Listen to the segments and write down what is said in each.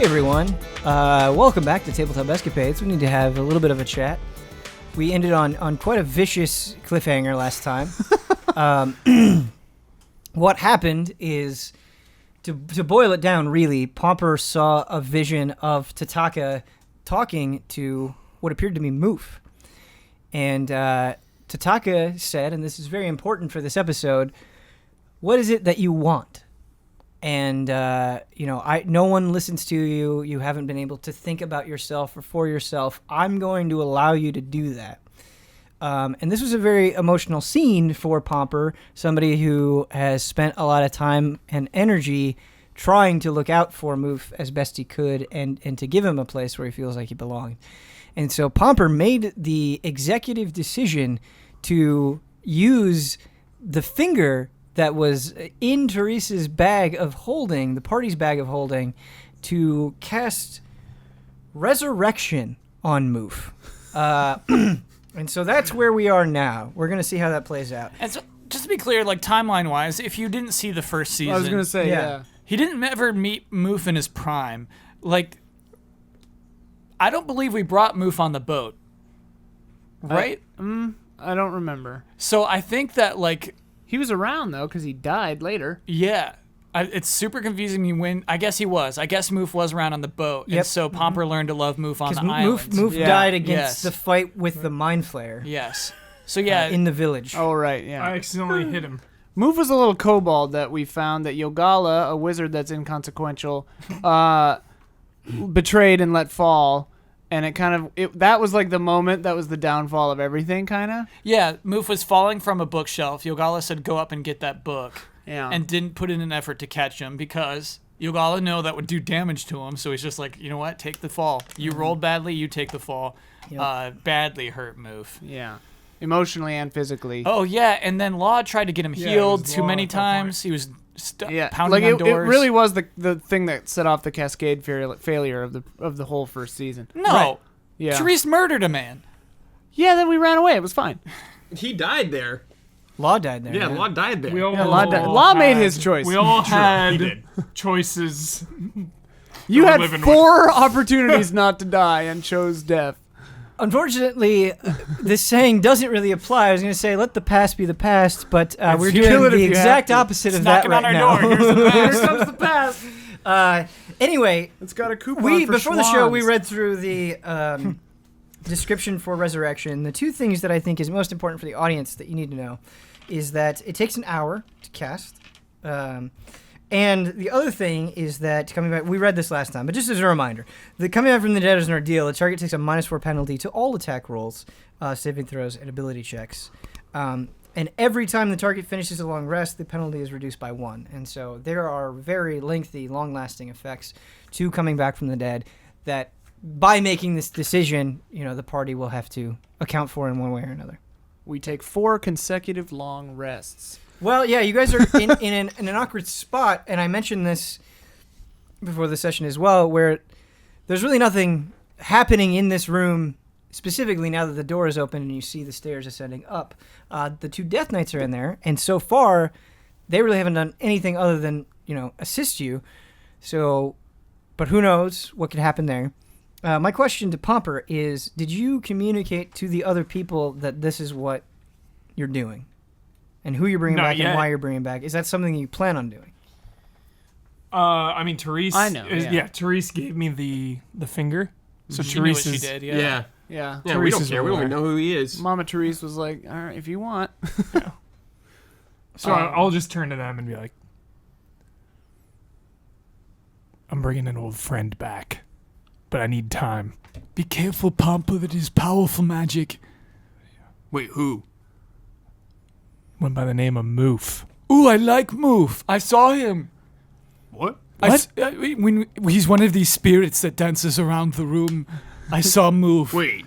Hey everyone, welcome back to Tabletop Escapades. We need to have a little bit of a chat. We ended on quite a vicious cliffhanger last time. What happened is, to boil it down really, Pomper saw a vision of Tataka talking to what appeared to be Moof. And Tataka said, and this is very important for this episode, what is it that you want? And, no one listens to you. You haven't been able to think about yourself or for yourself. I'm going to allow you to do that. And this was a very emotional scene for Pomper, somebody who has spent a lot of time and energy trying to look out for Moof as best he could and to give him a place where he feels like he belonged. And so Pomper made the executive decision to use the finger that was in Teresa's bag of holding, the party's bag of holding, to cast Resurrection on Moof. And so that's where we are now. We're going to see how that plays out. And so, just to be clear, like timeline-wise, if you didn't see the first season... I was going to say, yeah. He didn't ever meet Moof in his prime. Like, I don't believe we brought Moof on the boat. Right? I don't remember. So I think that, like... He was around, though, because he died later. Yeah. It's super confusing when... I guess he was. I guess Moof was around on the boat. Yep. And so Pomper learned to love Moof on the island. Moof died against the fight with the Mind Flayer. Yes. So, yeah. In the village. Oh, right, yeah. I accidentally hit him. Moof was a little kobold that we found that Yogala, a wizard that's inconsequential, betrayed and let fall. And that was like the moment that was the downfall of everything, kind of. Yeah, Moof was falling from a bookshelf. Yogala said, go up and get that book. Yeah. And didn't put in an effort to catch him because Yogala knew that would do damage to him. So he's just like, you know what? Take the fall. You rolled badly, you take the fall. Yep. Badly hurt Moof. Yeah. Emotionally and physically. Oh, yeah. And then Law tried to get him healed too many times. He was pounding on doors. It really was the thing that set off the cascade failure of the whole first season. No. Right. Yeah. Therese murdered a man. Yeah, then we ran away. It was fine. He died there. Law died there. Yeah, Law died there. Law made his choice. We all had choices. You had 4 opportunities not to die and chose death. Unfortunately, this saying doesn't really apply. I was going to say, let the past be the past, but we're doing the exact opposite of that right now. Here's the past. Here comes the past. Anyway, it's got a coupon for before the show, we read through the description for Resurrection. The 2 things that I think is most important for the audience that you need to know is that it takes an hour to cast. And the other thing is that coming back, we read this last time, but just as a reminder, the coming back from the dead is an ordeal. The target takes a -4 penalty to all attack rolls, saving throws, and ability checks. And every time the target finishes a long rest, the penalty is reduced by 1. And so there are very lengthy, long-lasting effects to coming back from the dead that by making this decision, the party will have to account for in one way or another. We take 4 consecutive long rests. Well, yeah, you guys are in an awkward spot, and I mentioned this before the session as well, where there's really nothing happening in this room, specifically now that the door is open and you see the stairs ascending up. The 2 Death Knights are in there, and so far, they really haven't done anything other than, assist you. So, but who knows what could happen there. My question to Pomper is, did you communicate to the other people that this is what you're doing? And who you're bringing back and why you're bringing back? Is that something you plan on doing? I mean, Therese... I know, yeah. Therese gave me the finger. So She Therese knew what is... she did, Yeah, we don't care. We don't even know who he is. Mama Therese was like, all right, if you want. Yeah. So I'll just turn to them and be like, I'm bringing an old friend back, but I need time. Be careful, Pomper, that is powerful magic. Wait, who? Went by the name of Moof. Ooh, I like Moof. I saw him. What? When he's one of these spirits that dances around the room. I saw Moof. Wait.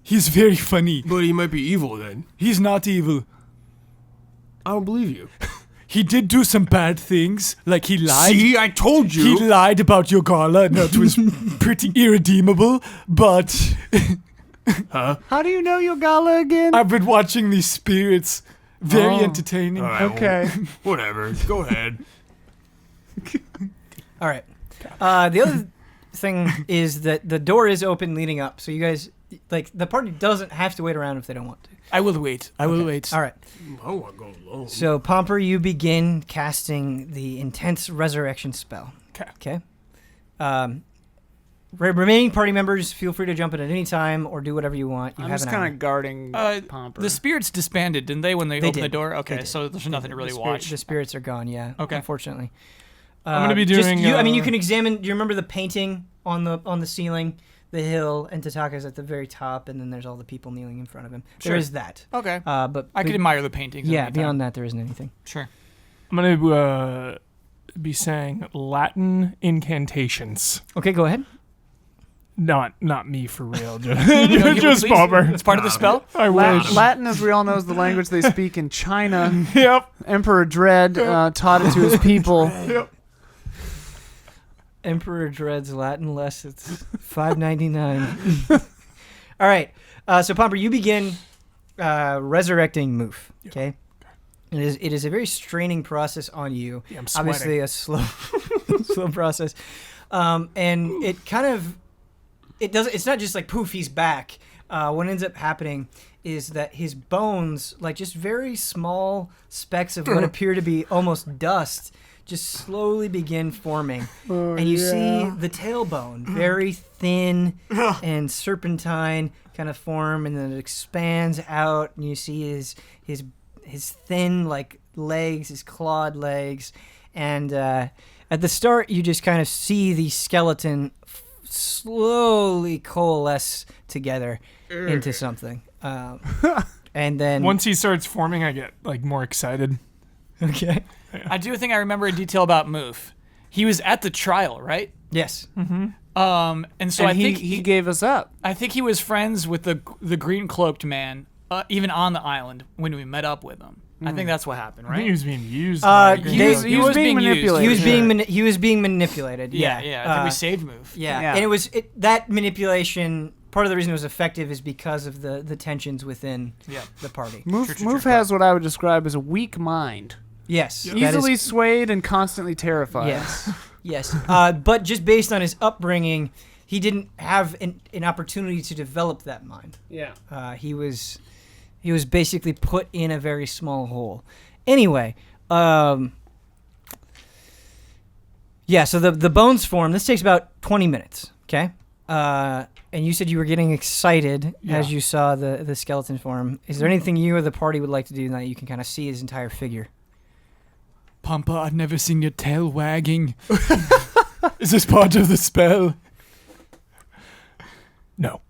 He's very funny. But he might be evil then. He's not evil. I don't believe you. He did do some bad things, like he lied. See, I told you. He lied about Yogala, and that was pretty irredeemable, but... Huh? How do you know Yogala again? I've been watching these spirits. Very entertaining. All right, okay. Well, whatever. Go ahead. All right. The thing is that the door is open leading up, so you guys, like, the party doesn't have to wait around if they don't want to. I will wait. I will wait. All right. I don't want to go alone. So, Pomper, you begin casting the intense resurrection spell. 'Kay. Okay. Remaining party members, feel free to jump in at any time or do whatever you want. You I'm have just an hour. kind of guarding Pomper. The spirits disbanded, didn't they, when they They opened the did. door? They Okay, did. so there's nothing to really watch. The spirits are gone, yeah. Okay. Unfortunately. I'm gonna be just doing, you, I mean, you can examine. Do you remember the painting on the ceiling, the hill, and Tataka's at the very top, and then there's all the people kneeling in front of him. Sure. There is that. Okay. But I could admire the paintings. yeah, in the meantime. beyond that, there isn't anything. Sure. I'm gonna be saying Latin incantations. Okay, go ahead. Not me for real. You know, Just please? Bomber. It's part of the spell. I wish. Latin, as we all know, is the language they speak in China. Yep. Emperor Dread taught it to his people. Yep. Emperor dreads Latin less. It's $5.99. All right. So Pomper, you begin resurrecting Moof. Okay. It is a very straining process on you. Yeah, I'm sweating. Obviously, a slow process, and it kind of It's not just like poof, he's back. What ends up happening is that his bones, like just very small specks of what appear to be almost dust, just slowly begin forming. And you see the tailbone, very thin and serpentine kind of form, and then it expands out, and you see his thin like legs, his clawed legs, and at the start you just kind of see the skeleton slowly coalesce together into something, and then Once he starts forming, I get like more excited. okay, I do think I remember a detail about Moof. He was at the trial, right? yes, And so And I think he gave us up. I think he was friends with the green cloaked man, even on the island when we met up with him. I think that's what happened, I think he right? was being used. He was being manipulated. he was used. being he was being manipulated. Yeah, yeah. I think we Uh, saved Moof. Yeah. Yeah. And it was that manipulation. Part of the reason it was effective is because of the tensions within Yeah. the party. Moof has what I would describe as a weak mind. Yes, that is- Easily swayed and constantly terrified. Yes, yes. But just based on his upbringing, he didn't have an opportunity to develop that mind. Yeah. He was basically put in a very small hole. Anyway, yeah. So the bones form. This takes about 20 minutes. Okay. And you said you were getting excited as you saw the skeleton form. Is there anything you or the party would like to do now that you can kind of see his entire figure? Pampa, I've never seen your tail wagging. Is this part of the spell? No.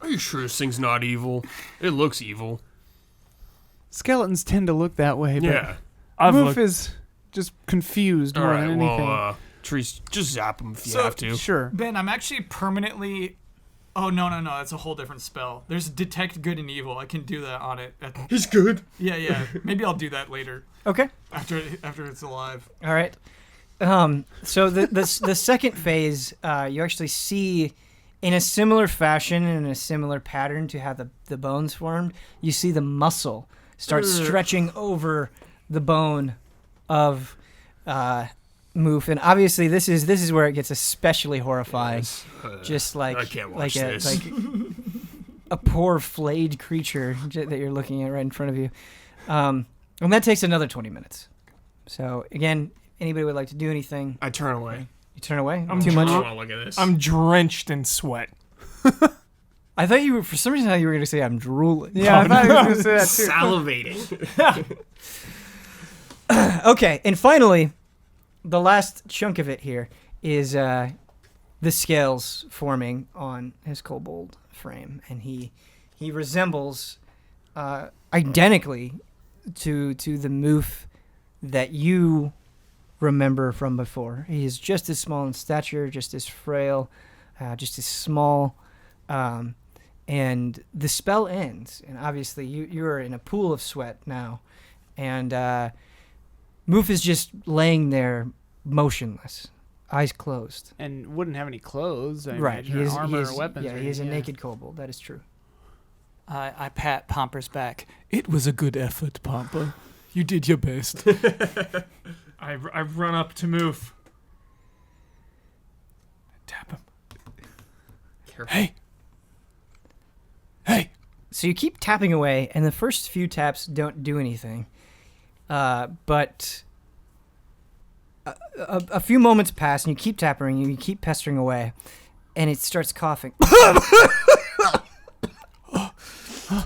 Are you sure this thing's not evil? It looks evil. Skeletons tend to look that way, but Yeah. I've Moof looked. is just confused All more right. than anything. Well, Trees, just zap him if you So- have to. Sure. Ben, I'm actually permanently. Oh no, that's a whole different spell. There's detect good and evil. I can do that on it. He's good. Yeah. Maybe I'll do that later Okay. after it's alive. All right. So the second phase, you actually see in a similar fashion and in a similar pattern to how the bones formed. You see the muscle start stretching over the bone of Moof, and obviously this is where it gets especially horrifying. Just like I can't watch this. like a poor flayed creature that you're looking at right in front of you, and that takes another 20 minutes. So again, anybody would like to do anything? I turn away. You turn away? I'm Too I much? don't want to look at this. I'm drenched in sweat. I thought you were, for some reason, you were going to say I'm drooling. Yeah, I thought he was going to say that too. salivating. Okay, and finally, the last chunk of it here is the scales forming on his kobold frame, and he resembles identically to the Moof that you remember from before. He is just as small in stature, just as frail, just as small, and the spell ends. And obviously, you are in a pool of sweat now, and Moof is just laying there, motionless, eyes closed. And wouldn't have any clothes. I Right, imagine, or armor or weapons. Yeah, or he is a anything, naked kobold. That is true. I pat Pomper's back. It was a good effort, Pampa. You did your best. I run up to Moof. Hey. Hey. So you keep tapping away, and the first few taps don't do anything. But a few moments pass, and you keep tapping, and you keep pestering away, and it starts coughing.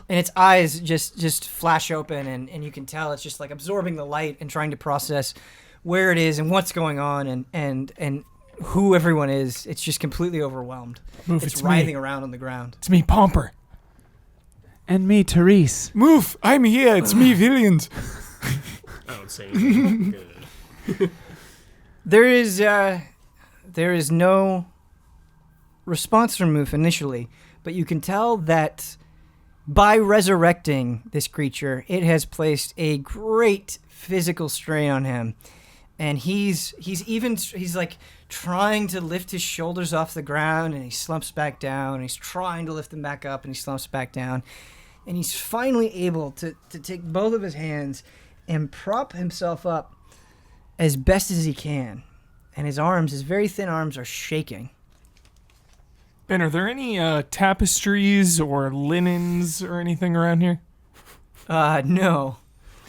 And its eyes just flash open, and you can tell it's just like absorbing the light and trying to process where it is and what's going on and who everyone is. It's just completely overwhelmed. Move, It's it's writhing me. around on the ground. It's me, Pomper. And me, Therese. Move, I'm here. It's me, Villians. I don't say anything. Good. There is no response from Moof initially, but you can tell that by resurrecting this creature, it has placed a great physical strain on him. And he's like trying to lift his shoulders off the ground, and he slumps back down, and he's trying to lift them back up, and he slumps back down. And he's finally able to take both of his hands and prop himself up as best as he can. And his very thin arms are shaking. Ben, are there any tapestries or linens or anything around here? No.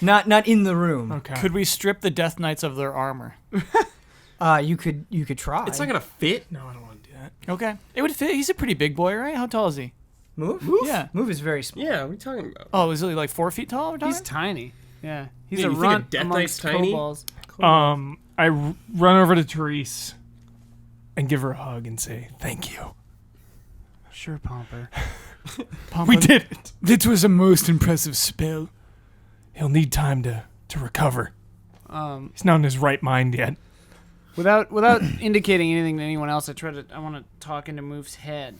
Not in the room. Okay. Could we strip the Death Knights of their armor? You could try. It's not gonna fit. No, I don't want to do that. Okay. It would fit. He's a pretty big boy, right? How tall is he? Move? Yeah. Move is very small. Yeah, what are you talking about? Oh, is he like 4 feet tall? We're He's talking? tiny. Yeah. He's Yeah, a you think a runt Death Knight's amongst tiny? kobolds. Run over to Therese and give her a hug and say, thank you. Sure, Pomper. We did it. This was a most impressive spell. He'll need time to recover. He's not in his right mind yet. Without indicating anything to anyone else, I want to talk into Moof's head.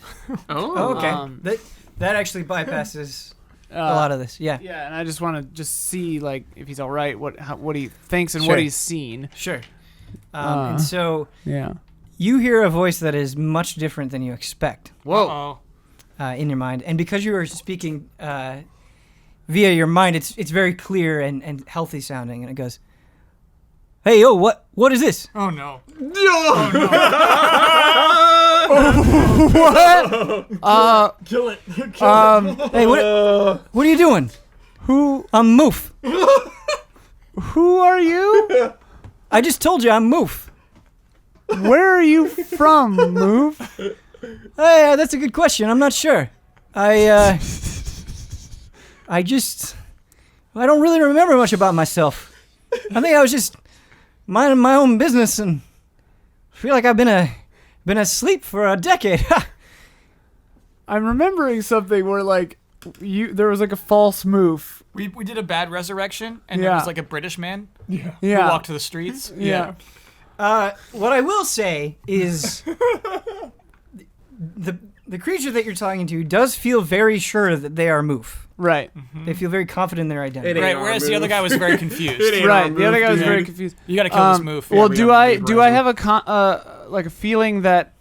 Oh, Okay. That actually bypasses a lot of this. Yeah. Yeah, and I just want to see like if he's all right, what he thinks and Sure. what he's seen. Sure. And so Yeah. you hear a voice that is much different than you expect Whoa. in your mind. And because you are speaking via your mind, it's very clear and healthy sounding. And it goes, "Hey, yo, what is this?" Oh, no. kill it. Hey, what are you doing? Who I'm Moof. who are you? I just told you I'm Moof. Where are you from, Moof? Hey, that's a good question. I'm not sure. I don't really remember much about myself. I think I was just minding my own business and feel like I've been asleep for a decade. I'm remembering something where like there was like a false Moof. We did a bad resurrection, and it Yeah. was like a British man who Yeah. walked to the streets. Yeah. What I will say is the creature that you're talking to does feel very sure that they are Moof. Right. They feel very confident in their identity. It ain't Right, our whereas the move. other guy was very confused. It ain't Right. our The other move, guy was dude. very confused. You gotta kill this move. Well, we do have I big do I riser. have like a feeling that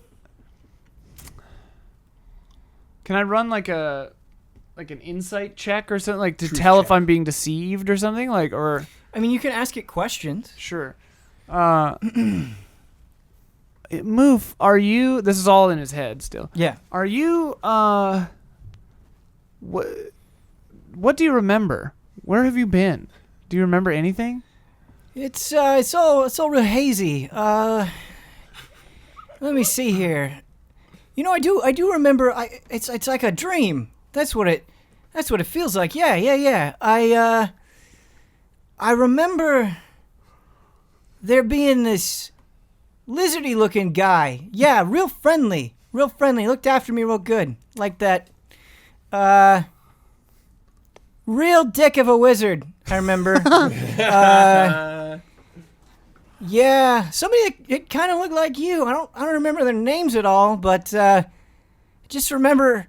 can I run like an insight check or something like to Truth tell check. if I'm being deceived or something like or I mean, you can ask it questions. sure. Moof, are you? This is all in his head still. Yeah. Are you? What do you remember? Where have you been? Do you remember anything? It's all real hazy. Let me see here. You know, I do remember. It's like a dream. That's what it feels like. Yeah. I remember there being this lizardy looking guy. Yeah, real friendly. Looked after me real good. Like that. Real dick of a wizard, I remember. Yeah, somebody that it kind of looked like you. I don't remember their names at all, but just remember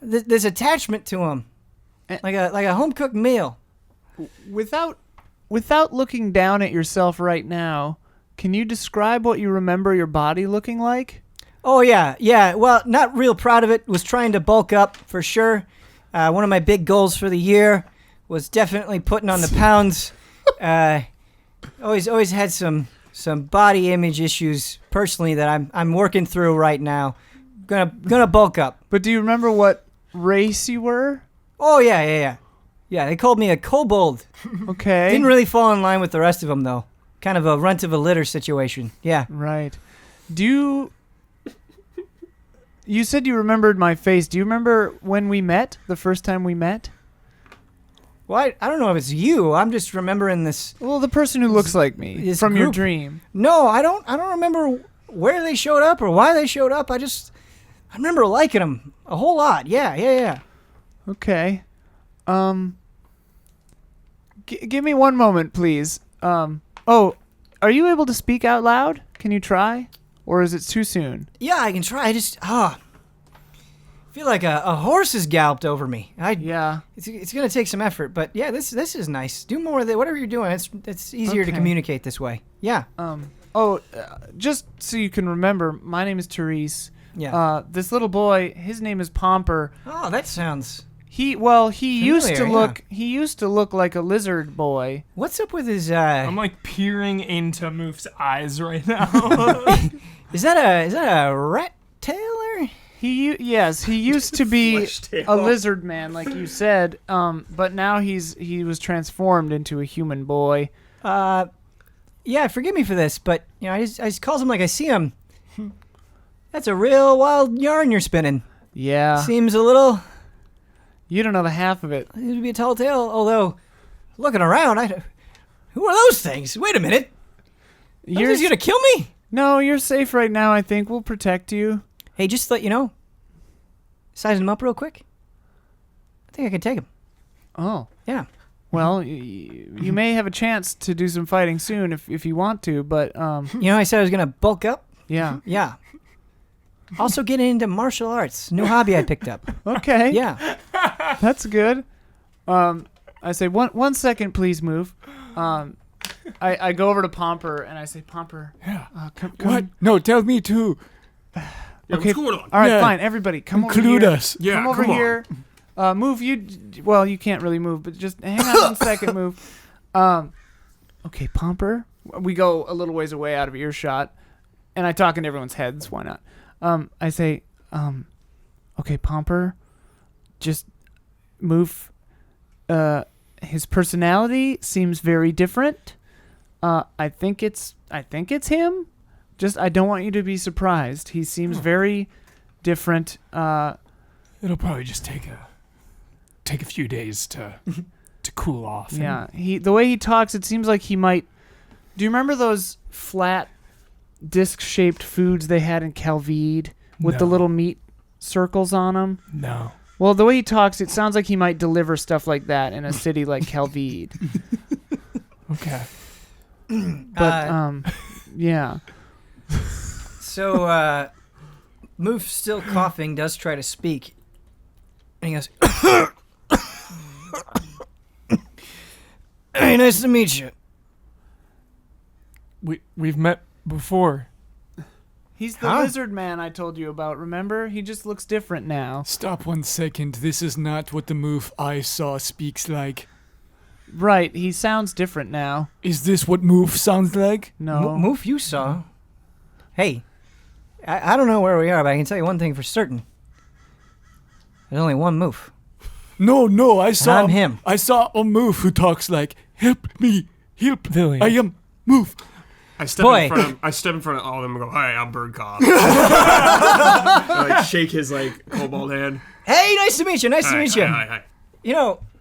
this attachment to them, like a home cooked meal. Without looking down at yourself right now, can you describe what you remember your body looking like? Oh yeah. Well, not real proud of it. Was trying to bulk up for sure. One of my big goals for the year was definitely putting on the pounds. Always had some body image issues personally that I'm working through right now. Gonna bulk up. But do you remember what race you were? Oh yeah. Yeah, they called me a kobold. Okay. Didn't really fall in line with the rest of them though. Kind of a runt of a litter situation. Yeah. Right. You said you remembered my face. Do you remember when we met? The first time we met? Well, I don't know if it's you. I'm just remembering this. Well, the person who looks like me This from your group. dream. No, I don't remember where they showed up or why they showed up. I remember liking them a whole lot. Yeah. Okay. Give me one moment, please. Oh, are you able to speak out loud? Can you try? Or is it too soon? Yeah, I can try. I just feel like a horse has galloped over me. Yeah. It's gonna take some effort, but yeah, this is nice. Do more of it. Whatever you're doing, it's easier to Okay. communicate this way. Yeah. Just so you can remember, my name is Therese. Yeah. This little boy, his name is Pomper. Oh, that sounds. He used to Familiar, look like a lizard boy. What's up with his? I'm like peering into Moof's eyes right now. Is that a rat tail? He used to be Flesh tail. a lizard man, like you said. But now he was transformed into a human boy. Yeah, forgive me for this, but I just calls him like I see him. That's a real wild yarn you're spinning. Yeah. Seems a little. You don't know the half of it. It would be a tall tale. Although, looking around, who are those things? Wait a minute. You're just gonna kill me? No, you're safe right now. I think we'll protect you. Hey, just to let you know, sizing him up real quick. I think I can take him. Oh. Yeah. Well, you may have a chance to do some fighting soon if you want to, but I said I was gonna bulk up. yeah. Yeah. Also getting into martial arts. New hobby I picked up. Okay. Yeah. That's good. I say one second, please move. I go over to Pomper and I say, Pomper. Yeah. Come. What? No, tell me too. Yeah, Okay. what's going on? All right, Yeah. fine. Everybody, come over Include here. us. Yeah, come over come on. here. Move. Well, you can't really move, but just hang on 1 second. Move. Okay, Pomper. We go a little ways away out of earshot, and I talk into everyone's heads. Why not? I say, okay, Pomper. Just move. His personality seems very different. I think it's him. Just I don't want you to be surprised. He seems very different. It'll probably just take a few days to cool off. Yeah, the way he talks, it seems like he might. Do you remember those flat, disc-shaped foods they had in Calvide with the No. little meat circles on them? No. Well, the way he talks, it sounds like he might deliver stuff like that in a city like Calvide. Okay. But yeah. So, Moof, still coughing, does try to speak. And he goes, Hey, nice to meet you. We've met before. He's the Huh? lizard man I told you about, remember? He just looks different now. Stop 1 second. This is not what the Moof I saw speaks like. Right, he sounds different now. Is this what Moof sounds like? No. Moof, you saw. Hey, I don't know where we are, but I can tell you one thing for certain. There's only one Moof. No, I saw I'm him. I saw a Moof who talks like, help me, help. Villian. I am Moof. I step Boy. in front of all of them and go, "Hi, I'm Bird Cough." I, like shake his kobold hand. Hey, nice to meet you. Nice to Hi, meet you. Hi.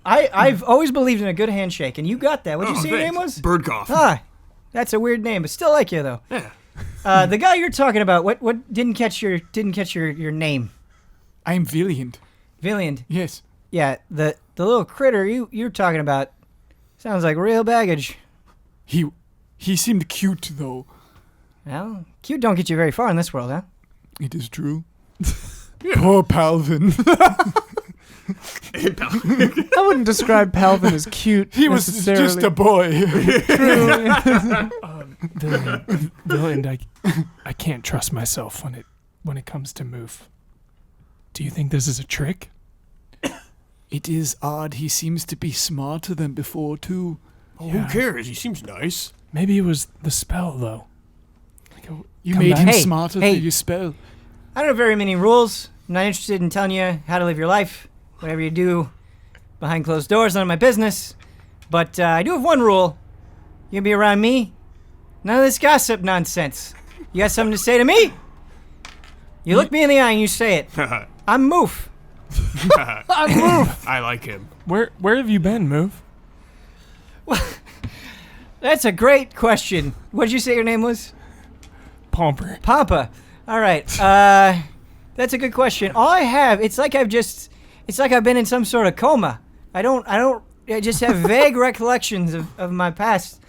I've always believed in a good handshake, and you got that. What'd you say your name was? Bird Cough. Ah, that's a weird name, but still like you though. Yeah. The guy you're talking about, what didn't catch your name? I am Villian. Villian. Yes. Yeah, the little critter you're talking about sounds like real baggage. He seemed cute though. Well, cute don't get you very far in this world, huh? It is true. Poor Palvin. I wouldn't describe Palvin as cute. He was necessarily. just a boy. True. Villian, I can't trust myself when it comes to Moof. Do you think this is a trick? It is odd. He seems to be smarter than before too. Oh, who cares? He seems nice. Maybe it was the spell though. You Come made back. him Hey, smarter hey. through your spell. I don't have very many rules. I'm not interested in telling you how to live your life. Whatever you do behind closed doors, none of my business. But I do have one rule. You be around me. None of this gossip nonsense. You got something to say to me? You look me in the eye and you say it. I'm Moof. I like him. Where have you been, Move? That's a great question. What did you say your name was? Pomper. Papa. All right. That's a good question. All I have, it's like I've been in some sort of coma. I just have vague recollections of my past.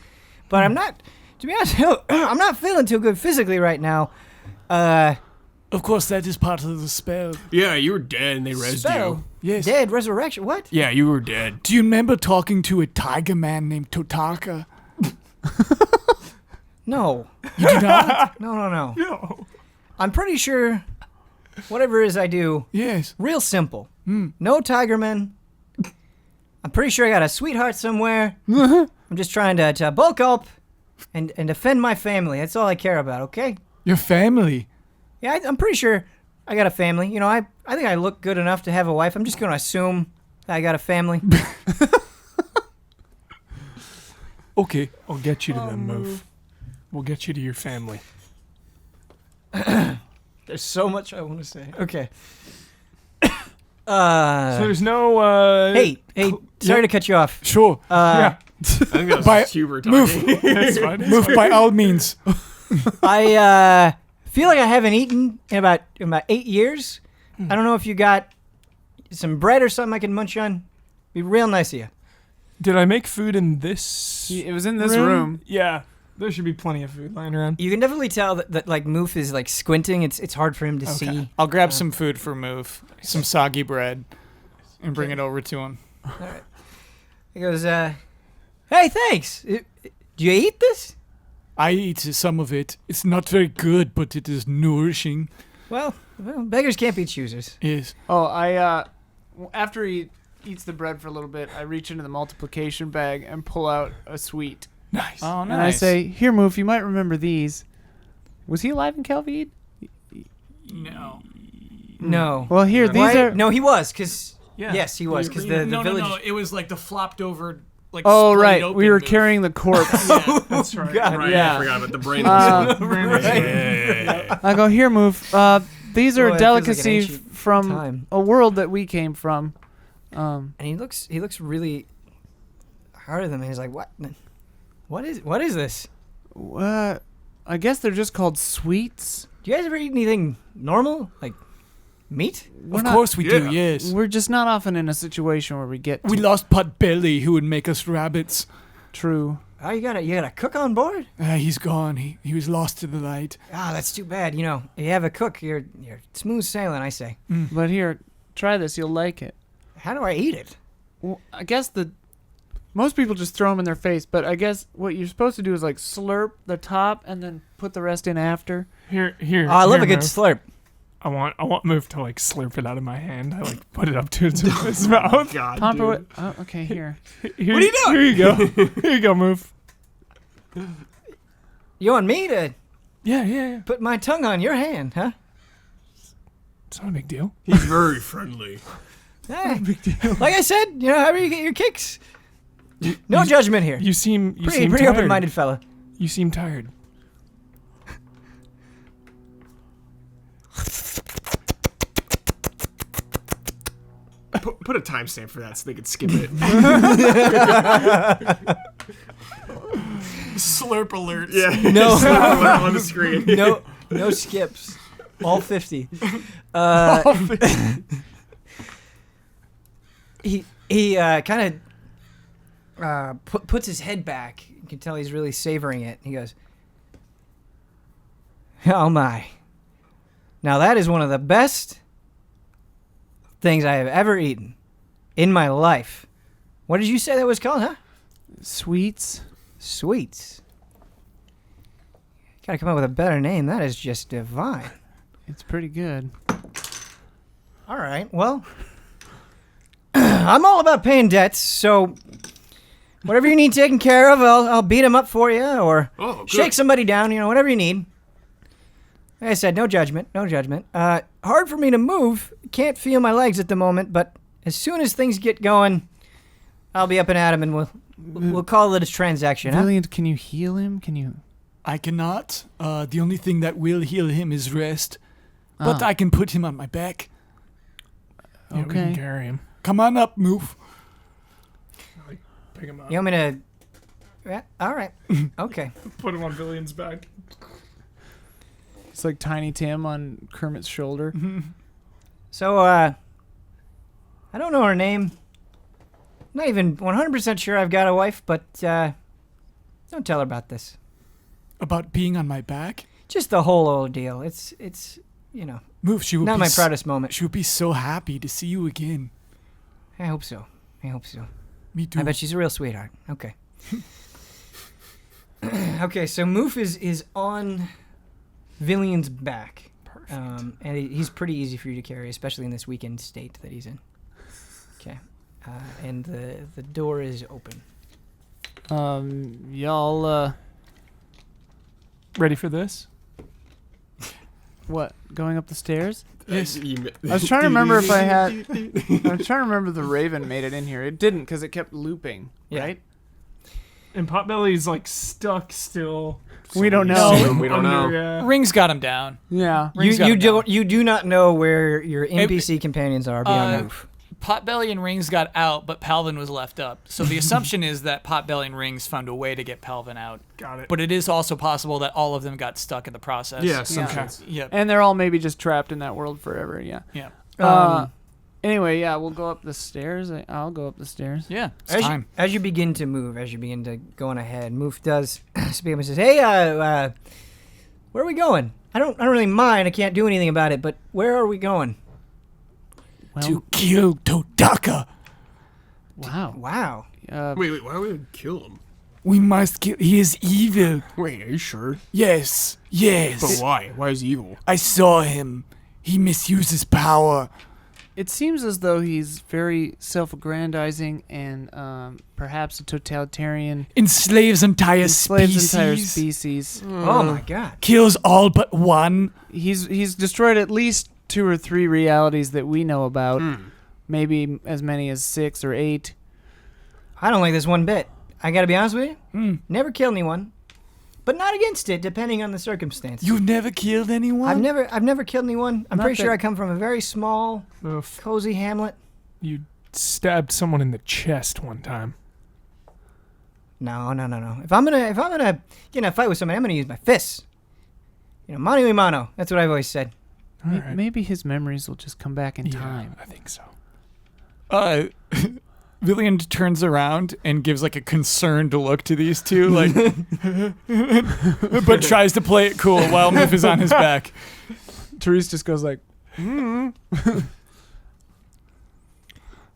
But I'm not, to be honest, I'm not feeling too good physically right now. Of course, that is part of the spell. Yeah, you were dead and they rezzed Spell? you. Yes. Dead, resurrection, what? Yeah, you were dead. Do you remember talking to a tiger man named Totaka? No. You do not? No. No. I'm pretty sure whatever it is I do, Yes. real simple. No Tigerman. I'm pretty sure I got a sweetheart somewhere. I'm just trying to bulk up and defend my family. That's all I care about, okay? Your family. Yeah, I'm pretty sure I got a family. You know, I think I look good enough to have a wife. I'm just going to assume that I got a family. Okay, I'll get you to them, Move. We'll get you to your family. There's so much I want to say. Okay. So there's no, Hey, sorry to cut you off. Sure. Uh, I think that was By- Huber Move. talking. That's fine. Move by all means. I feel like I haven't eaten in about 8 years. I don't know if you got some bread or something I can munch on. Be real nice of you. Did I make food in this It was in this room. Yeah. There should be plenty of food lying around. You can definitely tell that like Moof is like squinting. It's hard for him to see. I'll grab some food for Move, some soggy bread, and bring it over to him. All right. He goes, hey, thanks. Do you eat this? I eat some of it. It's not very good, but it is nourishing. Well, beggars can't be choosers. Yes. Oh, after he eats the bread for a little bit, I reach into the multiplication bag and pull out a sweet. Nice. Oh, nice. And I say, "Here, Moof, you might remember these." Was he alive in Calvede? No. No. Well, here, these Why- are. No, he was, because... Yeah. Yes, he was, because the village... No. It was like the flopped over, like. Oh, splayed right. open We were Move. carrying the corpse. That's right. God. Right, Yeah. I forgot about the brain. Right. I go, "Here, Moof. These are Boy, a it feels like an delicacy ancient from time. a world that we came from." And he looks really hard at them, and he's like, What is this? I guess they're just called sweets. Do you guys ever eat anything normal? Like meat? We're Of not- course we do, Yeah. yes. We're just not often in a situation where we get We lost Potbelly, who would make us rabbits. true. Oh, you got a cook on board? He's gone. He was lost to the light. Ah, that's too bad. You know, you have a cook, you're smooth sailing, I say. But here, try this. You'll like it. How do I eat it? Well, I guess most people just throw them in their face, but I guess what you're supposed to do is like slurp the top and then put the rest in after. Here. Oh, I love here, a good Move. slurp. I want Move to like slurp it out of my hand. I like put it up to its mouth. God, Pomper, dude. okay, here. Here, What are you doing? Here you go. Here you go, Move. You want me to Yeah. put my tongue on your hand, huh? It's not a big deal. He's very friendly. Eh, like I said, you know, however you get your kicks. No judgment here. You seem Pretty tired. open-minded fella. You seem tired. Put a timestamp for that so they could skip it. Slurp alerts. Yeah. No. on the screen. No skips. All 50. He kind of puts his head back. You can tell he's really savoring it. He goes, "Oh my! Now that is one of the best things I have ever eaten in my life. What did you say that was called, huh? Sweets. Sweets. Gotta come up with a better name. That is just divine. It's pretty good. All right. Well, I'm all about paying debts, so whatever you need taken care of, I'll beat them up for you or Oh, good. shake somebody down, you know, whatever you need. Like I said, no judgment, no judgment. Hard for me to move. Can't feel my legs at the moment, but as soon as things get going, I'll be up and at him, and we'll call it a transaction. Huh? Valiant, can you heal him? Can you? I cannot. The only thing that will heal him is rest. But Ah. I can put him on my back. Yeah, we can carry him. Come on up, move. Pick him up. You want me to? Yeah, all right. Okay. Put him on Villian's back. It's like Tiny Tim on Kermit's shoulder. So, I don't know her name. Not even 100% sure I've got a wife, but don't tell her about this. About being on my back? Just the whole old deal. It's Move, she will not be my proudest moment. She will be so happy to see you again. I hope so. Me too. I bet she's a real sweetheart. Okay. Okay, so Moof is on Villian's back. Perfect. And he's pretty easy for you to carry, especially in this weakened state that he's in. Okay. And the door is open. Y'all, Ready for this? what? Going up the stairs? Yes. I was trying to remember if I had. I was trying to remember the Raven made it in here. It didn't because it kept looping. Yeah. Right? And Potbelly's like stuck still. We don't know. We don't know. Oh, Ring's got him down. Yeah. You do not know where your NPC companions are beyond Moof. Potbelly and Rings got out, but Palvin was left up. So the assumption is that Potbelly and Rings found a way to get Palvin out. Got it. But it is also possible that all of them got stuck in the process. Yeah, some Yeah. chance. Yep. And they're all maybe just trapped in that world forever. Yeah. Yeah. Anyway, yeah, we'll go up the stairs. I'll go up the stairs. Yeah. It's As time. you begin to move, as you begin to go on ahead, Moof does speak up and says, "Hey, where are we going? I don't really mind. I can't do anything about it, but where are we going?" Well, To kill Totaka. wow. Wow. Wait, why would we kill him? We must kill. He is evil. Wait, are you sure? Yes. But why? Why is he evil? I saw him. He misuses power. It seems as though he's very self-aggrandizing and perhaps a totalitarian. Enslaves entire Enslaves species. entire species. Oh my God. Kills all but one. He's destroyed at least 2 or 3 realities that we know about. Maybe as many as 6 or 8. I don't like this one bit. I gotta be honest with you. Mm. Never killed anyone, but not against it, depending on the circumstance. You've never killed anyone? I've never killed anyone. I'm Not pretty sure that- I come from a very small, cozy hamlet. You stabbed someone in the chest one time. No. If I'm gonna get in a fight with somebody, I'm gonna use my fists. Mano y mano. That's what I've always said. All right. Maybe his memories will just come back in time. I think so. Villian turns around and gives like a concerned look to these two, like, but tries to play it cool while Moof is on his back. Therese just goes like,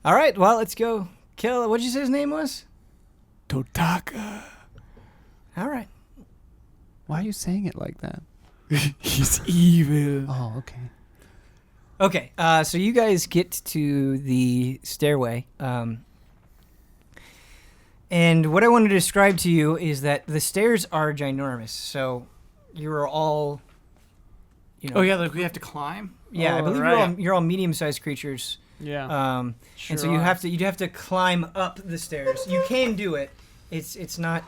All right, well, let's go kill. What'd you say his name was? Totaka. All right. "Why are you saying it like that?" He's evil. Oh, okay. Okay, so you guys get to the stairway. And what I want to describe to you is that the stairs are ginormous. So you're all, Oh yeah, like we have to climb. yeah, I Oh, believe right. you're all medium-sized creatures. Yeah. And so you have to climb up the stairs. You can do it. It's not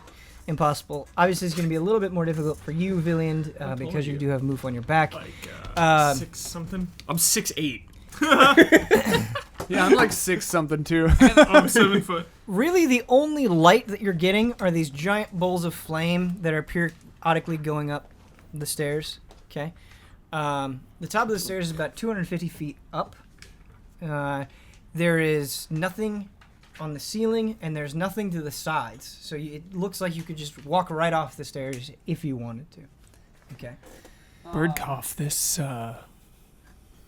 impossible. Obviously, it's going to be a little bit more difficult for you, Villian, because you do have Moof on your back. Like 6 something. I'm 6'8". Yeah, I'm like 6 something too. I'm 7 foot. Really, the only light that you're getting are these giant bowls of flame that are periodically going up the stairs. Okay, the top of the stairs is about 250 feet up. There is nothing on the ceiling, and there's nothing to the sides. So it looks like you could just walk right off the stairs if you wanted to. Okay. Birdcough, this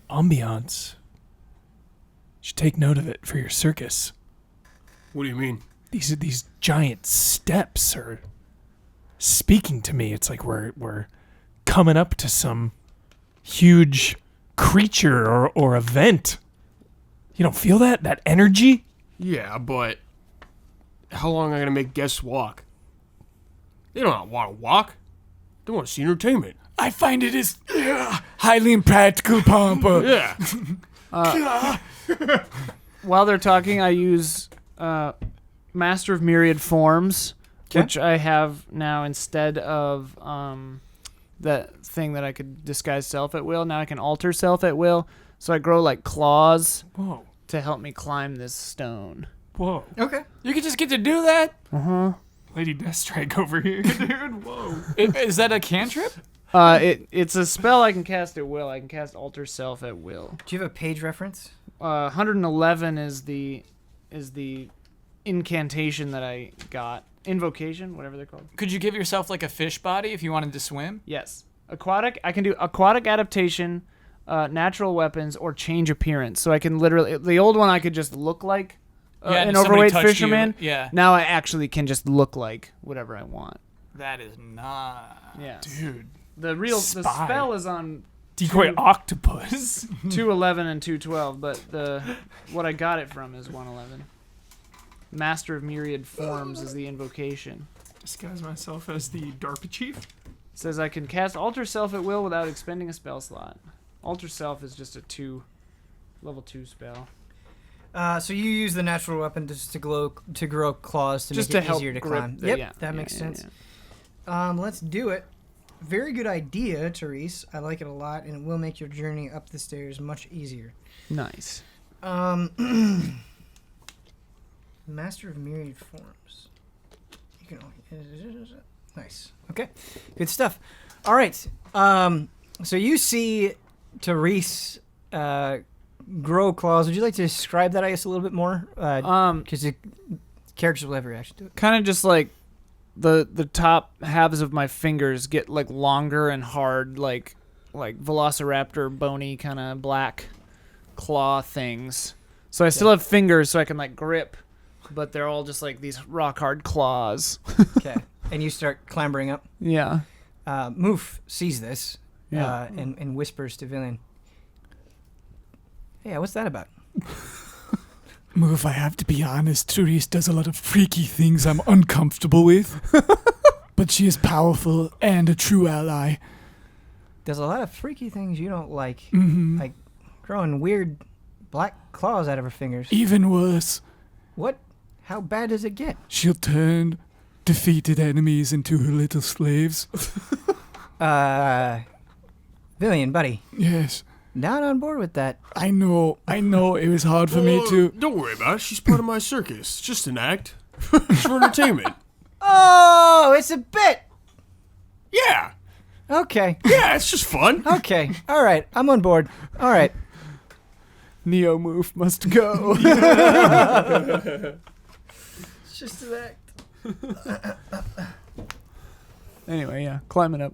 ambiance. You should take note of it for your circus. What do you mean? These giant steps are speaking to me. It's like we're coming up to some huge creature or event. You don't feel that energy? Yeah, but how long am I going to make guests walk? They don't want to walk. They want to see entertainment. I find it is highly impractical, Pomper. Yeah. While they're talking, I use Master of Myriad Forms, 'Kay. which I have now instead of that thing that I could disguise self at will. Now I can alter self at will. So I grow like claws Whoa. to help me climb this stone. Whoa. Okay. You can just get to do that? Lady Deathstrike over here, dude. Whoa. Is that a cantrip? It's a spell I can cast at will. I can cast alter self at will. Do you have a page reference? 111 is the incantation that I got. Invocation, whatever they're called. Could you give yourself like a fish body if you wanted to swim? Yes. Aquatic. I can do aquatic adaptation, natural weapons, or change appearance. So I can literally. The old one I could just look like and an if somebody overweight touched fisherman. You, yeah. Now I actually can just look like whatever I want. That is not. Yeah. Dude. The real Spy. the spell is on Decoy octopus. 211 and 212, but what I got it from is 111. Master of Myriad Forms is the invocation. Disguise myself as the DARPA chief. It says I can cast Alter Self at will without expending a spell slot. Alter Self is just a level 2 spell. So you use the natural weapon just to grow claws to Just make to it help easier to grip climb. the- Yep, yeah, that yeah, makes yeah, sense. yeah. Let's do it. Very good idea, Therese. I like it a lot, and it will make your journey up the stairs much easier. Nice. Master of Myriad Forms. You can nice. Okay, good stuff. All right. So you see Therese grow claws. Would you like to describe that, I guess, a little bit more? Because characters will have a reaction to it. Kind of just like the top halves of my fingers get like longer and hard, like Velociraptor bony kind of black claw things. So I still have fingers, so I can like grip, but they're all just like these rock hard claws. Okay. And you start clambering up. Yeah. Moof sees this Yeah. and whispers to Villian, "Hey, what's that about?" Move, I have to be honest, Therese does a lot of freaky things I'm uncomfortable with. But she is powerful and a true ally. There's a lot of freaky things you don't like, Mm-hmm. like growing weird black claws out of her fingers. Even worse, What? How bad does it get? she'll turn defeated enemies into her little slaves. Villian, buddy, Yes, not on board with that. I know, it was hard for me to... Don't worry about it. She's part of my circus. It's just an act. It's for entertainment. Oh, it's a bit. Yeah. Okay. Yeah, it's just fun. Okay. All right. I'm on board. All right. Neo move must go. It's just an act. Anyway, yeah, climbing up.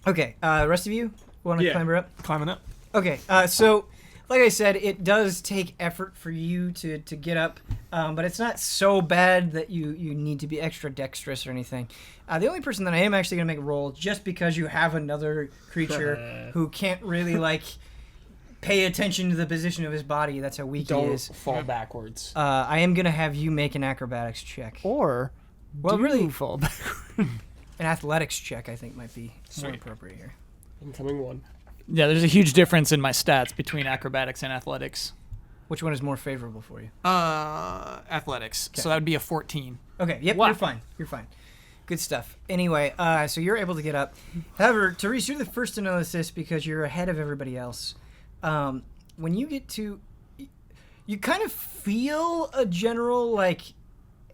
Okay. Rest of you want to Yeah. climb her up? Climbing up. Okay. So, like I said, it does take effort for you to get up, but it's not so bad that you need to be extra dexterous or anything. The only person that I am actually going to make a roll, just because you have another creature who can't really pay attention to the position of his body. That's how weak he is. fall backwards. I am going to have you make an acrobatics check. Or Well, do really- fall back. An athletics check, I think, might be more Sweet. appropriate here. Incoming one. Yeah, there's a huge difference in my stats between acrobatics and athletics. Which one is more favorable for you? Athletics. Okay. So that would be a 14. Okay, yep, Wow. you're fine. You're fine. Good stuff. Anyway, so you're able to get up. However, Therese, you're the first to notice this because you're ahead of everybody else. When you get to... You kind of feel a general,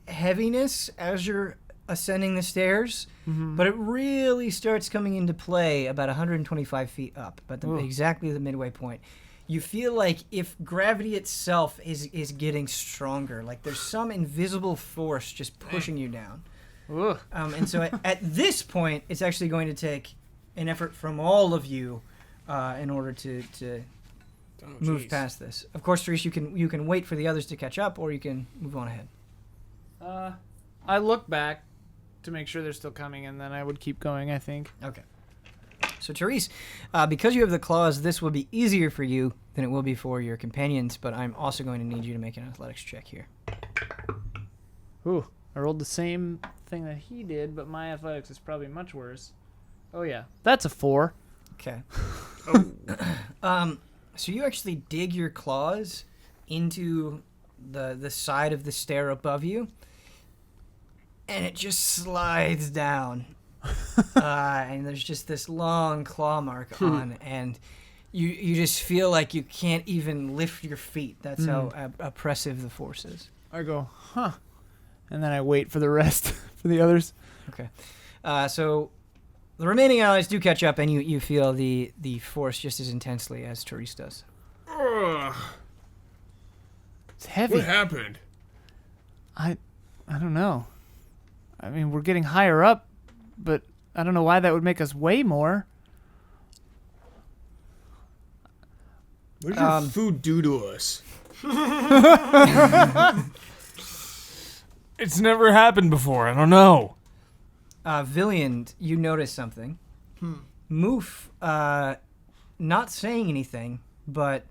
heaviness as you're ascending the stairs, but it really starts coming into play about 125 feet up, but exactly the midway point. You feel like if gravity itself is getting stronger, like there's some invisible force just pushing you down. Ugh. And so at this point, it's actually going to take an effort from all of you in order to move jeez. past this. Of course, Therese, you can wait for the others to catch up, or you can move on ahead. I look back to make sure they're still coming, and then I would keep going, I think. Okay. So, Therese, because you have the claws, this will be easier for you than it will be for your companions, but I'm also going to need you to make an athletics check here. Ooh, I rolled the same thing that he did, but my athletics is probably much worse. Oh yeah, that's a 4. Okay. So you actually dig your claws into the side of the stair above you, and it just slides down. And there's just this long claw mark on, and you just feel like you can't even lift your feet. That's how oppressive the force is. I go, huh, and then I wait for the rest for the others. Okay. So the remaining allies do catch up, and you feel the force just as intensely as Therese does. Ugh. It's heavy. What happened? I don't know. I mean, we're getting higher up, but I don't know why that would make us weigh more. What did your food do to us? It's never happened before. I don't know. Villiand, you notice something. Moof, not saying anything, but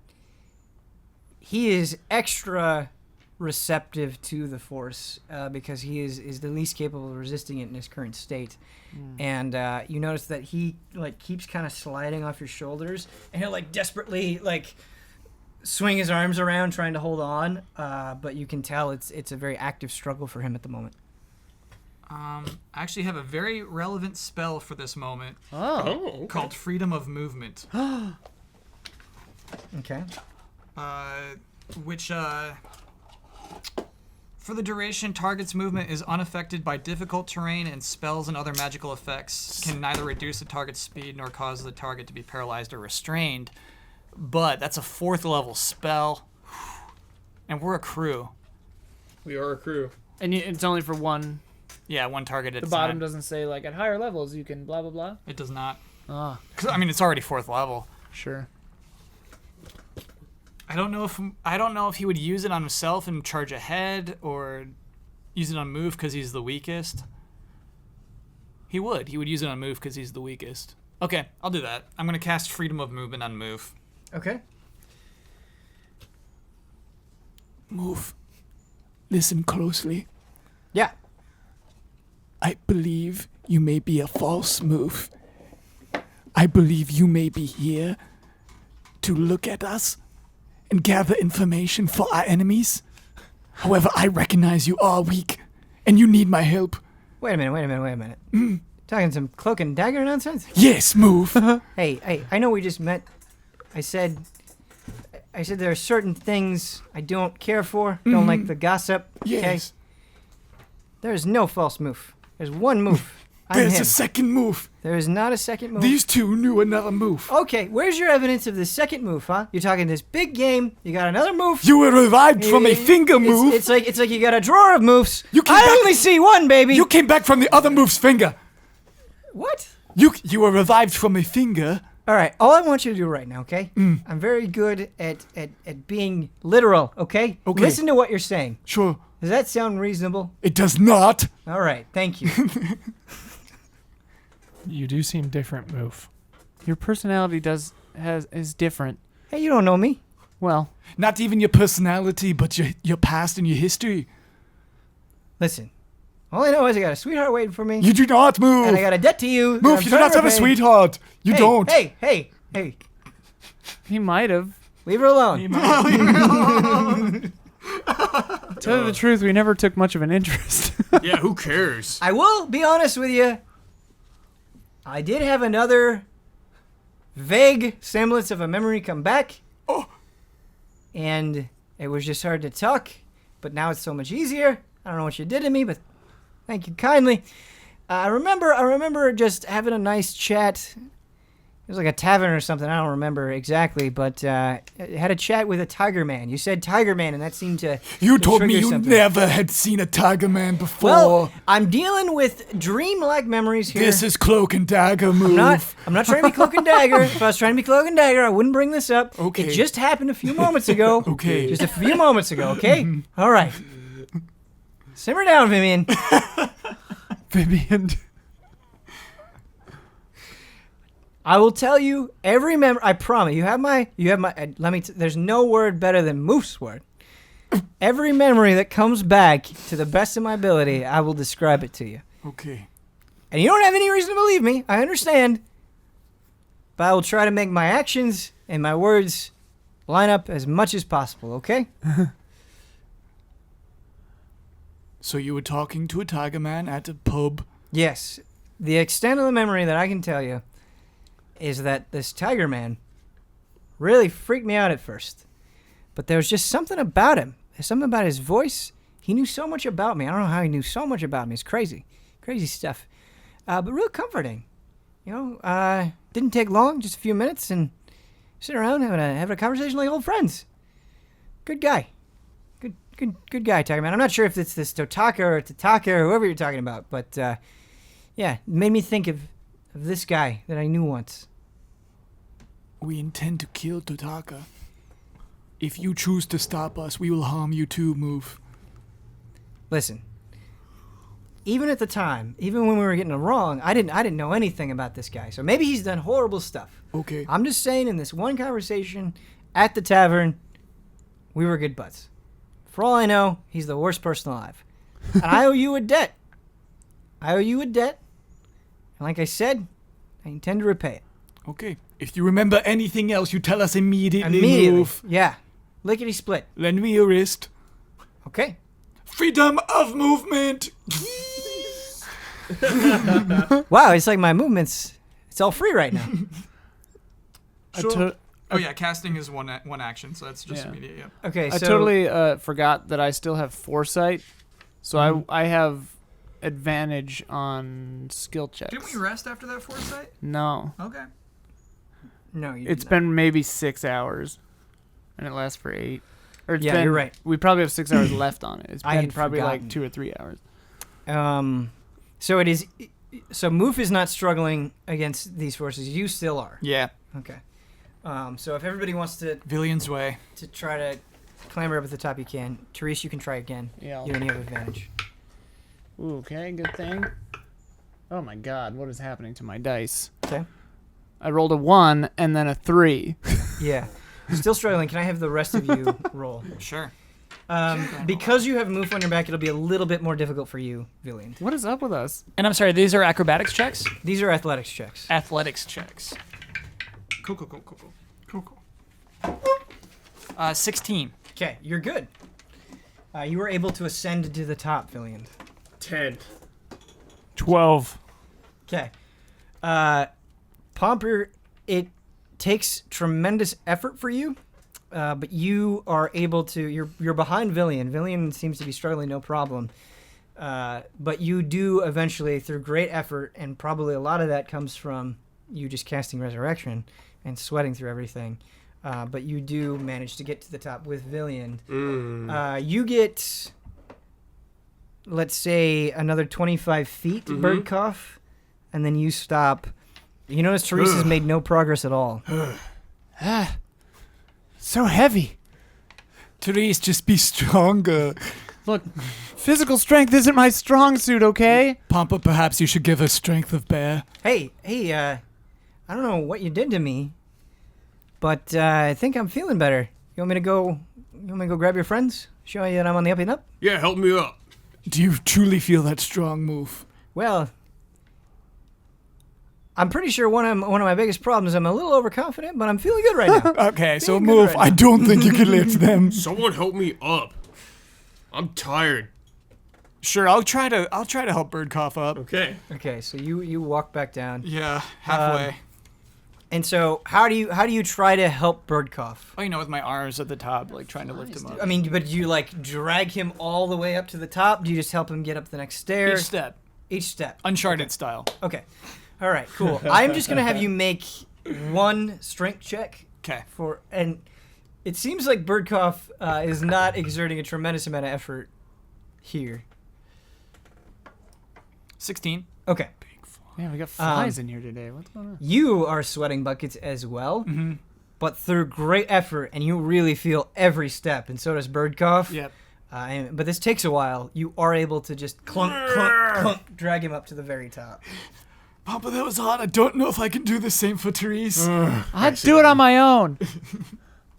he is extra receptive to the force because he is the least capable of resisting it in his current state. And you notice that he keeps kind of sliding off your shoulders, and he'll desperately swing his arms around trying to hold on, but you can tell it's a very active struggle for him at the moment. I actually have a very relevant spell for this moment Oh. called Freedom of Movement, Okay. which for the duration, target's movement is unaffected by difficult terrain, and spells and other magical effects can neither reduce the target's speed nor cause the target to be paralyzed or restrained. But that's a 4th level spell, and we're a crew. We are a crew. And it's only for one. Yeah, one target at a The time. bottom doesn't say at higher levels you can blah blah blah. It does not. Ah, 'Cause, I mean, it's already 4th level. sure. I don't know if he would use it on himself and charge ahead, or use it on move because he's the weakest. He would use it on move because he's the weakest. Okay, I'll do that. I'm gonna cast Freedom of Movement on move. Okay. Move. Listen closely. Yeah. I believe you may be a false move. I believe you may be here to look at us and gather information for our enemies. However, I recognize you are weak and you need my help. Wait a minute. Talking some cloak and dagger nonsense? Yes, move. Hey, I know we just met. I said there are certain things I don't care for. Don't like the gossip. Yes. Okay? There is no false move. There's one move. I'm There's him. a second move. There is not a second move. These two knew another move. Okay, where's your evidence of the second move, huh? You're talking this big game. You got another move. You were revived from a finger move. It's like you got a drawer of moves. You came I back- only see one, baby. You came back from the other move's finger. What? You were revived from a finger. All right, all I want you to do right now, okay? I'm very good at being literal, okay? Okay. Listen to what you're saying. Sure. Does that sound reasonable? It does not. All right, thank you. You do seem different, Move. Your personality is different. Hey, you don't know me. Well, Not even your personality, but your past and your history. Listen, all I know is I got a sweetheart waiting for me, You do not move. and I got a debt to you. that Move. I'm You do trying not to have a repay. sweetheart. You Hey, don't. Hey, he might have. leave her alone. To tell you the truth, we never took much of an interest. Yeah, who cares? I will be honest with you. I did have another vague semblance of a memory come back. Oh. And it was just hard to talk, but now it's so much easier. I don't know what you did to me, but thank you kindly. I remember just having a nice chat. It was like a tavern or something. I don't remember exactly, but I had a chat with a tiger man. You said tiger man, and that seemed to You to told me trigger you something. never had seen a tiger man before. Well, I'm dealing with dream-like memories here. This is cloak and dagger move. I'm not trying to be cloak and dagger. If I was trying to be cloak and dagger, I wouldn't bring this up. Okay. It just happened a few moments ago. Okay. Just a few moments ago, okay? All right. Simmer down, Vivian. Vivian. I will tell you every memory. I promise. You have my. There's no word better than Moose word. Every memory that comes back to the best of my ability, I will describe it to you. Okay. And you don't have any reason to believe me. I understand. But I will try to make my actions and my words line up as much as possible, okay? So you were talking to a tiger man at a pub? Yes. The extent of the memory that I can tell you is that this tiger man really freaked me out at first. But there was just something about him. There's something about his voice. He knew so much about me. I don't know how he knew so much about me. It's crazy. Crazy stuff. But real comforting. You know, didn't take long, just a few minutes, and sitting around having a conversation like old friends. Good guy. Good guy, Tiger Man. I'm not sure if it's this Totaka or Tataka or whoever you're talking about, but yeah, it made me think of this guy that I knew once. We intend to kill Totaka. If you choose to stop us, we will harm you too, Move. Listen, even at the time, even when we were getting it wrong, I didn't know anything about this guy. So maybe he's done horrible stuff. Okay. I'm just saying, in this one conversation at the tavern, we were good buds. For all I know, he's the worst person alive. And I owe you a debt. And like I said, I intend to repay it. Okay. If you remember anything else, you tell us immediately. Move. Yeah. Lickety split. Lend me your wrist. Okay. Freedom of movement! Wow, it's like my movements, it's all free right now. Oh yeah, casting is one action, so that's just immediate. Yeah. Okay, so I totally forgot that I still have foresight, so I have advantage on skill checks. Didn't we rest after that foresight? No. Okay. No, you It's did been maybe 6 hours, and it lasts for 8. Or it's Yeah, been, you're right. We probably have 6 hours left on it. It's I been had probably forgotten. like 2 or 3 hours. not. So it is. So Moof is not struggling against these forces. You still are. Yeah. Okay. So if everybody wants to Villian's way. try to clamber up at the top, you can. Therese, you can try again. Yeah. You only have advantage. Ooh, okay, good thing. Oh my god, what is happening to my dice? Okay. I rolled a 1 and then a 3. Yeah. Still struggling. Can I have the rest of you roll? Sure. Because you have Moof on your back, it'll be a little bit more difficult for you, Villian. What is up with us? And I'm sorry, these are acrobatics checks? These are athletics checks. Athletics checks. Cool. 16. Okay, you're good. You were able to ascend to the top, Villian. 10. 12. Okay. Pomper, it takes tremendous effort for you, but you are able to. You're behind Villian. Villian seems to be struggling, no problem. But you do eventually, through great effort, and probably a lot of that comes from you just casting Resurrection and sweating through everything. But you do manage to get to the top with Villian. You get, let's say, another 25 feet, Birdcough, and then you stop. You notice Teresa's made no progress at all. So heavy. Therese, just be stronger. Look, physical strength isn't my strong suit, okay? Pampa, perhaps you should give her strength of bear. Hey, I don't know what you did to me, but I think I'm feeling better. You want me to go grab your friends? Show you that I'm on the up and up? Yeah, help me up. Do you truly feel that strong, Move? Well, I'm pretty sure one of my biggest problems, I'm a little overconfident, but I'm feeling good right now. Okay, so Feeling good Move, right I now. don't think you can lift them. Someone help me up. I'm tired. Sure, I'll try to help Birdcough up. Okay. Okay, so you walk back down. Yeah, halfway. And so how do you try to help Birdcough? Oh, you know, with my arms at the top, like trying to lift him up. I mean, but do you like drag him all the way up to the top? Do you just help him get up the next stair? Each step, Each step. Uncharted style. Okay. All right, cool. I'm just going to have you make one strength check. Okay. And it seems like Birdcough is not exerting a tremendous amount of effort here. 16. Okay. Yeah, we got flies in here today. What's going on? You are sweating buckets as well, but through great effort, and you really feel every step, and so does Birdcough. Yep. But this takes a while. You are able to just clunk, clunk, clunk, drag him up to the very top. Papa, that was hard. I don't know if I can do the same for Therese. I'd do it on my own.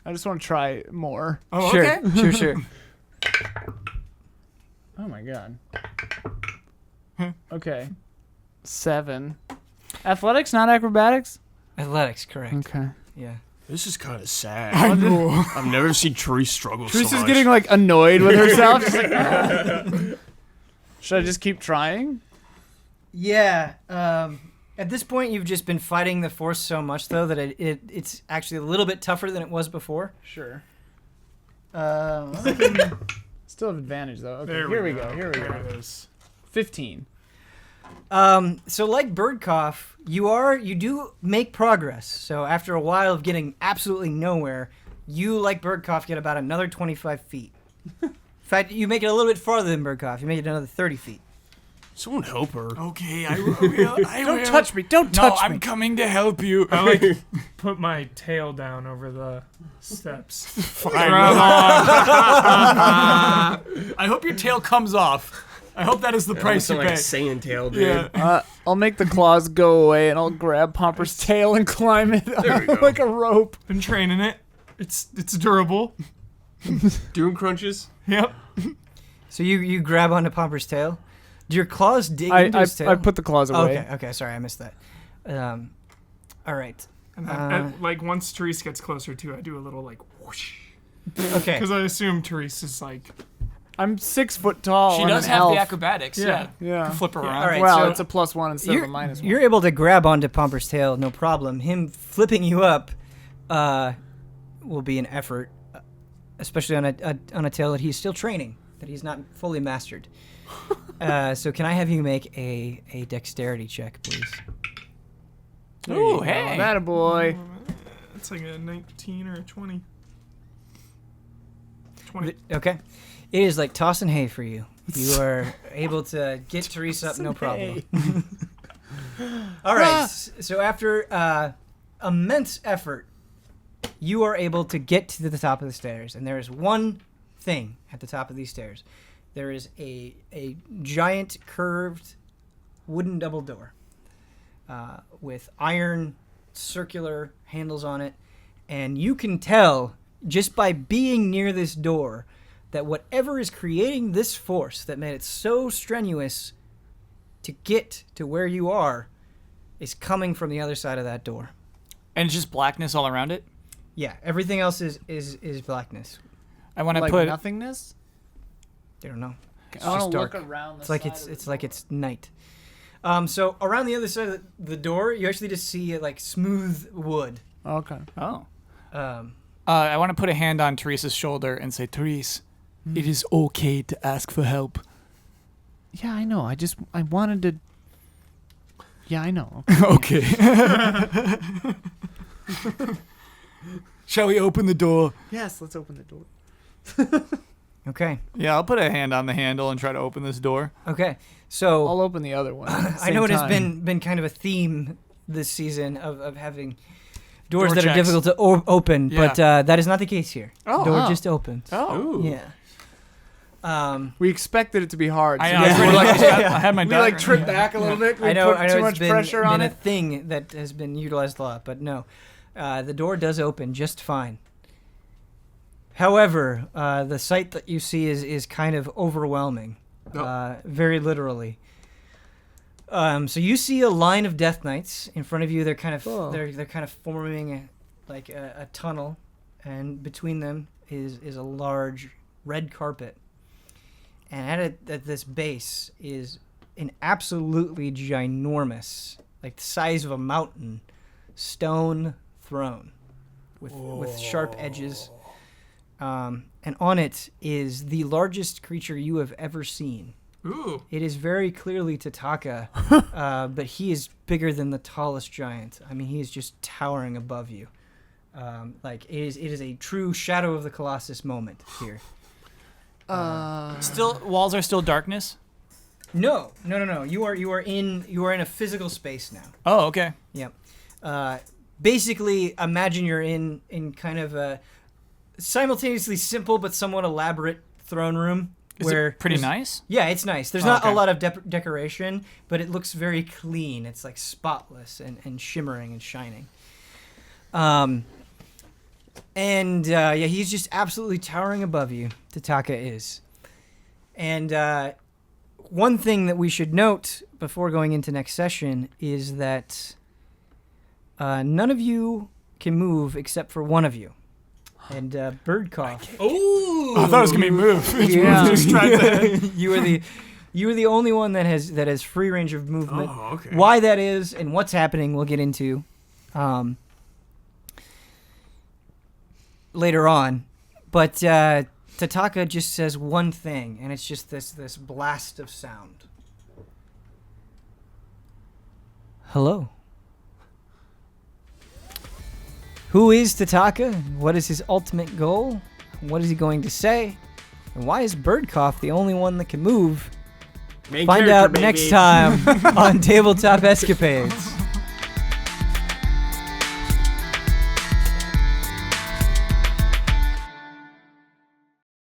I just want to try more. Oh, Sure, okay. sure. Oh my god. Okay. 7. Athletics, not acrobatics? Athletics, correct. Okay. Yeah. This is kind of sad. I know. I've never seen Therese struggle so Teresa's much. getting like annoyed with herself. She's like, should I just keep trying? Yeah. At this point, you've just been fighting the force so much, though, that it's actually a little bit tougher than it was before. Sure. Still have advantage though. Okay, There here we we go. Here we There go. it is. 15. So like Birdcough, you do make progress. So after a while of getting absolutely nowhere, you, like Birdcough, get about another 25 feet. In fact, you make it a little bit farther than Birdcough. You make it another 30 feet. Someone help her. Okay, I will. Don't touch me. Don't No, touch I'm me. coming to help you. I like put my tail down over the steps. I hope your tail comes off. I hope that is the price you like pay. a Saiyan tail, dude. I'll make the claws go away, and I'll grab Pomper's tail and climb it There we go. like a rope. Been training it. It's durable. Doing crunches. Yep. So you grab onto Pomper's tail. Do your claws dig I, into his tail? I put the claws away. Okay, sorry, I missed that. All right. And then, like once Therese gets closer to, I do a little like whoosh. Okay. Because I assume Therese is like. I'm 6 foot tall. She and does an have elf. the acrobatics. Yeah. Yeah. Flip her around. All right, Well, so it's a +1 instead of a -1. You're able to grab onto Pomper's tail, no problem. Him flipping you up will be an effort, especially on a tail that he's still training, that he's not fully mastered. So can I have you make a dexterity check, please? Ooh, hey. That a boy. It's like a 19 or a 20. 20. Okay. It is like tossing hay for you. You are able to get Teresa up, no problem. All right. So after immense effort, you are able to get to the top of the stairs, and there is one thing at the top of these stairs. There is a giant curved wooden double door with iron circular handles on it, and you can tell just by being near this door that whatever is creating this force that made it so strenuous to get to where you are is coming from the other side of that door. And it's just blackness all around it? Yeah, everything else is blackness. I want to Like put nothingness? I don't know. I want just to look dark. around the It's like side it's of it's the like door. it's night. So around the other side of the door, you actually just see like smooth wood. Okay. Oh. Um, I want to put a hand on Teresa's shoulder and say, Therese, It is okay to ask for help. Yeah, I know. I wanted to. Yeah, I know. Okay. Shall we open the door? Yes, let's open the door. okay. yeah, I'll put a hand on the handle and try to open this door. Okay. So I'll open the other one. I know it has been kind of a theme this season of having doors Door that are checks. difficult to open, Yeah. but that is not the case here. Oh. Door Oh. just opens. Oh. Yeah. We expected it to be hard. I so know. we I, were like, I had my we diagram like tripped here. back a little bit. We I know put too it's much been, pressure on been it. a thing that has been utilized a lot, but no. The door does open just fine. However, the sight that you see is kind of overwhelming, very literally. So you see a line of Death Knights in front of you. They're kind of they're kind of forming a tunnel, and between them is a large red carpet. And at this base is an absolutely ginormous, like the size of a mountain, stone throne with sharp edges. And on it is the largest creature you have ever seen. Ooh. It is very clearly Tataka, but he is bigger than the tallest giant. I mean, he is just towering above you. Like it is a true Shadow of the Colossus moment here. Still, walls are still darkness? No. You are in a physical space now. Oh, okay. Yep. Basically, imagine you're in kind of a simultaneously simple but somewhat elaborate throne room. Is where it pretty there's- nice? Yeah, it's nice. There's Oh, not okay. a lot of decoration, but it looks very clean. It's like spotless and shimmering and shining. Yeah, he's just absolutely towering above you. Tataka is, and one thing that we should note before going into next session is that none of you can move except for one of you. And Birdcough. Oh, I thought it was gonna be move. Yeah. Just right there. you are the only one that has free range of movement. Oh, okay. Why that is and what's happening, we'll get into later on. But Tataka just says one thing, and it's just this blast of sound. Hello. Who is Tataka? What is his ultimate goal? What is he going to say? And why is Birdcough the only one that can move? Main Find character, out baby. next time on Tabletop Escapades.